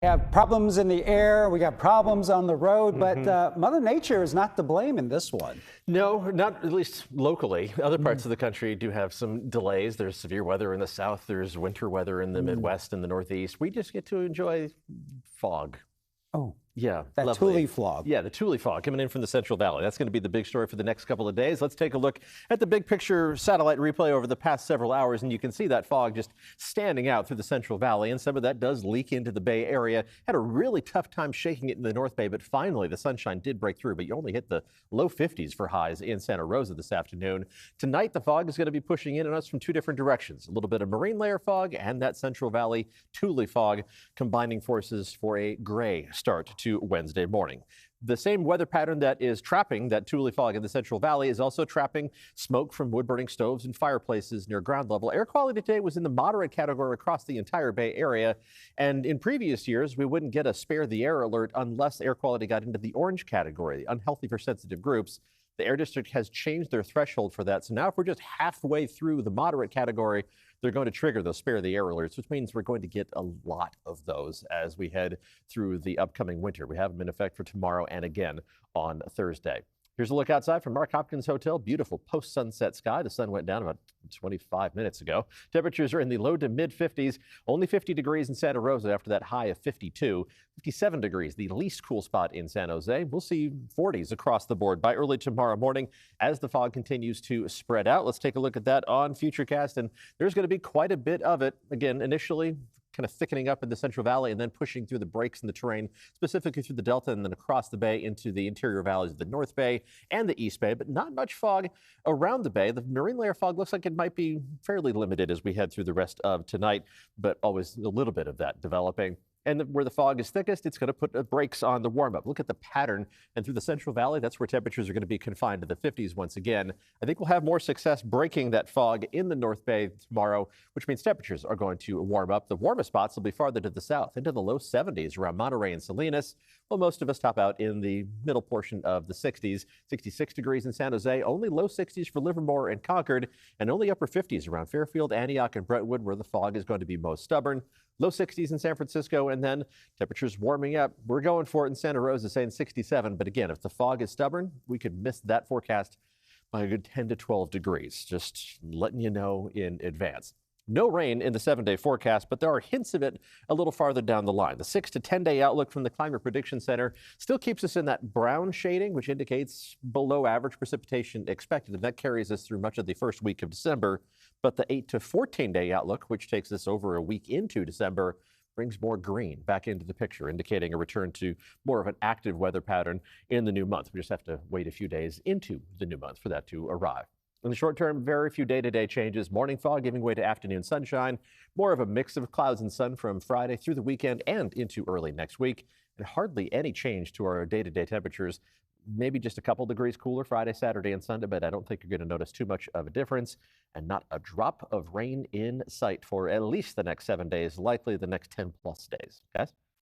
We have problems in the air, we got problems on the road, but Mother Nature is not to blame in this one. No, not at least locally. Other parts of the country do have some delays. There's severe weather in the south, there's winter weather in the Midwest and the Northeast. We just get to enjoy fog. Oh, Yeah, that lovely. Thule fog. Yeah, the Thule fog coming in from the Central Valley. That's going to be the big story for the next couple of days. Let's take a look at the big picture satellite replay over the past several hours, and you can see that fog just standing out through the Central Valley, and some of that does leak into the Bay Area. Had a really tough time shaking it in the North Bay, but finally the sunshine did break through, but you only hit the low 50s for highs in Santa Rosa this afternoon. Tonight, the fog is going to be pushing in on us from two different directions. A little bit of marine layer fog and that Central Valley Thule fog combining forces for a gray start to Wednesday morning. The same weather pattern that is trapping that Thule fog in the Central Valley is also trapping smoke from wood-burning stoves and fireplaces near ground level. Air quality today was in the moderate category across the entire Bay Area. And in previous years, we wouldn't get a spare the air alert unless air quality got into the orange category, unhealthy for sensitive groups. The Air District has changed their threshold for that. So now if we're just halfway through the moderate category, they're going to trigger those spare the air alerts, which means we're going to get a lot of those as we head through the upcoming winter. We have them in effect for tomorrow and again on Thursday. Here's a look outside from Mark Hopkins Hotel. Beautiful post-sunset sky. The sun went down about 25 minutes ago. Temperatures are in the low to mid 50s. Only 50 degrees in Santa Rosa after that high of 52. 57 degrees, the least cool spot in San Jose. We'll see 40s across the board by early tomorrow morning as the fog continues to spread out. Let's take a look at that on Futurecast, and there's going to be quite a bit of it. Again, initially kind of thickening up in the Central Valley and then pushing through the breaks in the terrain, specifically through the Delta and then across the Bay into the interior valleys of the North Bay and the East Bay, but not much fog around the Bay. The marine layer fog looks like it might be fairly limited as we head through the rest of tonight, but always a little bit of that developing. And where the fog is thickest, it's going to put brakes on the warm-up. Look at the pattern. And through the Central Valley, that's where temperatures are going to be confined to the 50s once again. I think we'll have more success breaking that fog in the North Bay tomorrow, which means temperatures are going to warm up. The warmest spots will be farther to the south, into the low 70s around Monterey and Salinas, while most of us top out in the middle portion of the 60s. 66 degrees in San Jose, only low 60s for Livermore and Concord, and only upper 50s around Fairfield, Antioch, and Brentwood, where the fog is going to be most stubborn. Low 60s in San Francisco, and then temperatures warming up. We're going for it in Santa Rosa, saying 67. But again, if the fog is stubborn, we could miss that forecast by a good 10 to 12 degrees. Just letting you know in advance. No rain in the 7-day forecast, but there are hints of it a little farther down the line. The 6 to 10-day outlook from the Climate Prediction Center still keeps us in that brown shading, which indicates below average precipitation expected, and that carries us through much of the first week of December. But the 8 to 14-day outlook, which takes us over a week into December, brings more green back into the picture, indicating a return to more of an active weather pattern in the new month. We just have to wait a few days into the new month for that to arrive. In the short term, very few day-to-day changes. Morning fog giving way to afternoon sunshine. More of a mix of clouds and sun from Friday through the weekend and into early next week. And hardly any change to our day-to-day temperatures. Maybe just a couple degrees cooler Friday, Saturday, and Sunday, but I don't think you're going to notice too much of a difference. And not a drop of rain in sight for at least the next 7 days, likely the next 10 plus days. Guys?